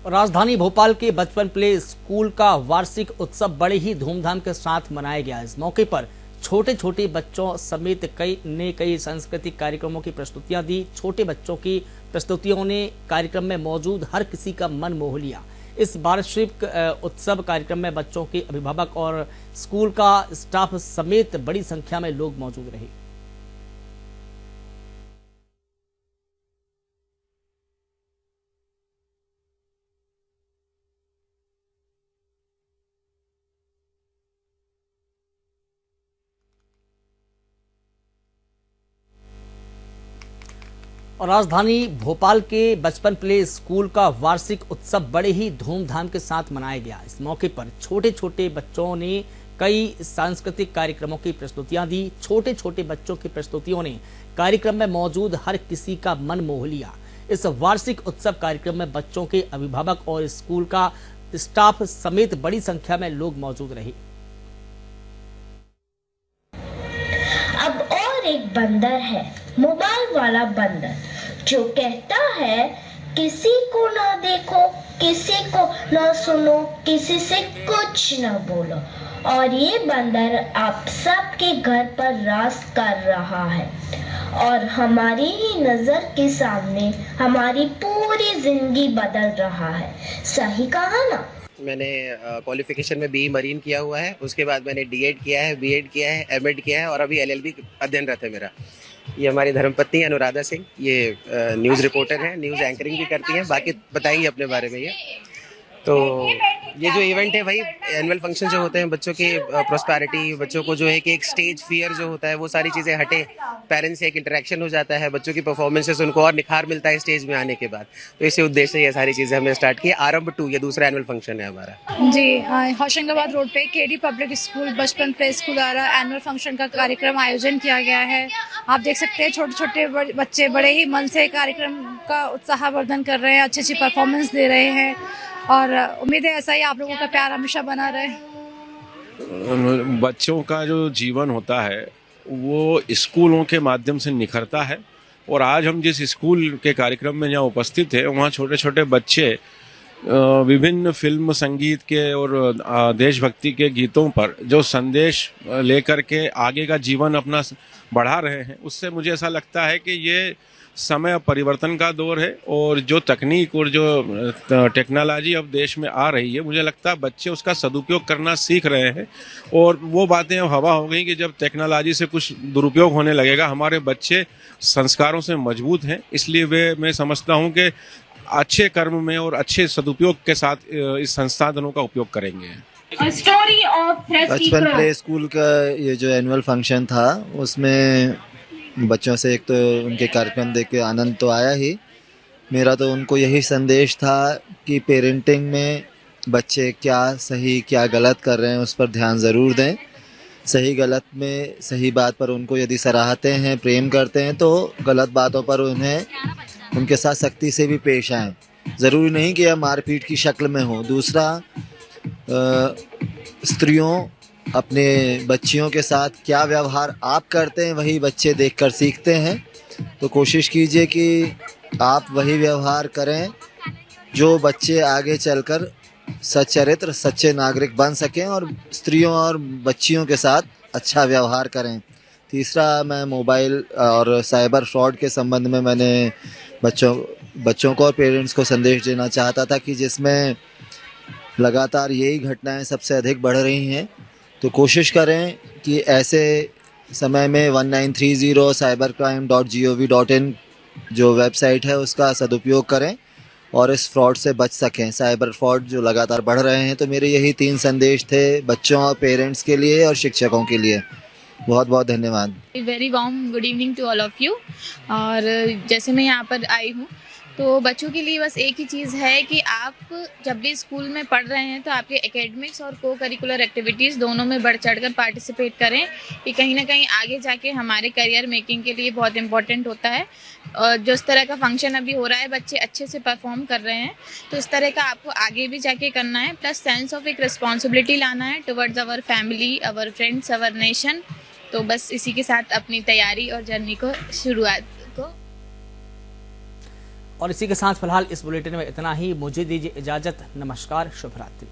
राजधानी भोपाल के बचपन प्ले स्कूल का वार्षिक उत्सव बड़े ही धूमधाम के साथ मनाया गया। इस मौके पर छोटे छोटे बच्चों समेत कई सांस्कृतिक कार्यक्रमों की प्रस्तुतियां दी। छोटे बच्चों की प्रस्तुतियों ने कार्यक्रम में मौजूद हर किसी का मन मोह लिया। इस वार्षिक उत्सव कार्यक्रम में बच्चों के अभिभावक और स्कूल का स्टाफ समेत बड़ी संख्या में लोग मौजूद रहे। और राजधानी भोपाल के बचपन प्ले स्कूल का वार्षिक उत्सव बड़े ही धूमधाम के साथ मनाया गया। इस मौके पर छोटे छोटे बच्चों ने कई सांस्कृतिक कार्यक्रमों की प्रस्तुतियां दी। छोटे छोटे बच्चों की प्रस्तुतियों ने कार्यक्रम में मौजूद हर किसी का मन मोह लिया। इस वार्षिक उत्सव कार्यक्रम में बच्चों के अभिभावक और स्कूल का स्टाफ समेत बड़ी संख्या में लोग मौजूद रहे। अब और एक बंदर है, मोबाइल वाला बंदर, जो कहता है किसी को ना देखो, किसी को ना सुनो, किसी से कुछ ना बोलो। और ये बंदर आप सबके घर पर राज कर रहा है और हमारी ही नजर के सामने हमारी पूरी जिंदगी बदल रहा है। सही कहा ना? मैंने क्वालिफिकेशन में बीई मरीन किया हुआ है, उसके बाद मैंने डीएड किया है, बीएड किया है, एमएड किया है और अभी एलएलबी अध्ययनरत है मेरा। ये हमारी धर्मपत्नी अनुराधा सिंह, ये न्यूज़ रिपोर्टर हैं, न्यूज़ एंकरिंग भी करती हैं, बाकी बताएंगे अपने बारे में। तो ये जो इवेंट है भाई, एनुअल फंक्शन जो होते हैं, बच्चों की प्रोस्पेरिटी, बच्चों को जो है कि एक स्टेज फियर जो होता है वो सारी चीज़ें हटे, पेरेंट्स से एक इंटरेक्शन हो जाता है, बच्चों की परफॉर्मेंसेस उनको और निखार मिलता है स्टेज में आने के बाद। तो इसी उद्देश्य से ये सारी चीज़ें हमने स्टार्ट की। आरंभ 2 ये दूसरा एनुअल फंक्शन है हमारा। जी, होशंगाबाद रोड पे केडी पब्लिक स्कूल बचपन प्ले स्कूल द्वारा एनुअल फंक्शन का कार्यक्रम आयोजन किया गया है। आप देख सकते हैं छोटे छोटे बच्चे बड़े ही मन से कार्यक्रम का उत्साहवर्धन कर रहे हैं, अच्छी अच्छी परफॉर्मेंस दे रहे हैं और उम्मीद है ऐसा ही आप लोगों का प्यार हमेशा बना रहे। बच्चों का जो जीवन होता है वो स्कूलों के माध्यम से निखरता है और आज हम जिस स्कूल के कार्यक्रम में जहाँ उपस्थित हैं वहाँ छोटे छोटे बच्चे विभिन्न फिल्म, संगीत के और देशभक्ति के गीतों पर जो संदेश लेकर के आगे का जीवन अपना बढ़ा रहे हैं, उससे मुझे ऐसा लगता है कि ये समय परिवर्तन का दौर है और जो तकनीक और जो टेक्नोलॉजी अब देश में आ रही है, मुझे लगता है बच्चे उसका सदुपयोग करना सीख रहे हैं और वो बातें अब हवा हो गई कि जब टेक्नोलॉजी से कुछ दुरुपयोग होने लगेगा। हमारे बच्चे संस्कारों से मजबूत हैं, इसलिए मैं समझता हूँ कि अच्छे कर्म में और अच्छे सदुपयोग के साथ इस संसाधनों का उपयोग करेंगे। बचपन प्ले स्कूल का ये जो एनुअल फंक्शन था उसमें बच्चों से एक तो उनके कार्यक्रम देख के आनंद तो आया ही। मेरा तो उनको यही संदेश था कि पेरेंटिंग में बच्चे क्या सही क्या गलत कर रहे हैं उस पर ध्यान ज़रूर दें। सही गलत में सही बात पर उनको यदि सराहते हैं, प्रेम करते हैं, तो गलत बातों पर उनके साथ सख्ती से भी पेश आएँ। ज़रूरी नहीं कि यह मारपीट की शक्ल में हो। दूसरा, स्त्रियों अपने बच्चियों के साथ क्या व्यवहार आप करते हैं वही बच्चे देखकर सीखते हैं। तो कोशिश कीजिए कि आप वही व्यवहार करें जो बच्चे आगे चलकर सच्चरित्र, सच्चे नागरिक बन सकें और स्त्रियों और बच्चियों के साथ अच्छा व्यवहार करें। तीसरा, मैं मोबाइल और साइबर फ्रॉड के संबंध में मैंने बच्चों को और पेरेंट्स को संदेश देना चाहता था कि जिसमें लगातार यही घटनाएं सबसे अधिक बढ़ रही हैं, तो कोशिश करें कि ऐसे समय में 1930 cybercrime.gov.in जो वेबसाइट है उसका सदुपयोग करें और इस फ्रॉड से बच सकें, साइबर फ्रॉड जो लगातार बढ़ रहे हैं। तो मेरे यही 3 संदेश थे बच्चों और पेरेंट्स के लिए और शिक्षकों के लिए। बहुत बहुत धन्यवाद। Very warm good evening to all of you. और जैसे मैं यहाँ पर आई हूँ तो बच्चों के लिए बस एक ही चीज़ है कि आप जब भी स्कूल में पढ़ रहे हैं तो आपके एकेडमिक्स और को करिकुलर एक्टिविटीज़ दोनों में बढ़ चढ़कर पार्टिसिपेट करें। कि कहीं ना कहीं आगे जाके हमारे करियर मेकिंग के लिए बहुत इंपॉर्टेंट होता है। और जो इस तरह का फंक्शन अभी हो रहा है, बच्चे अच्छे से परफॉर्म कर रहे हैं, तो इस तरह का आपको आगे भी जाके करना है। प्लस सेंस ऑफ एक रिस्पॉन्सिबिलिटी लाना है towards our family, our friends, our nation. तो बस इसी के साथ अपनी तैयारी और जर्नी को शुरुआत को और इसी के साथ फिलहाल इस बुलेटिन में इतना ही। मुझे दीजिए इजाजत। नमस्कार, शुभ रात्रि।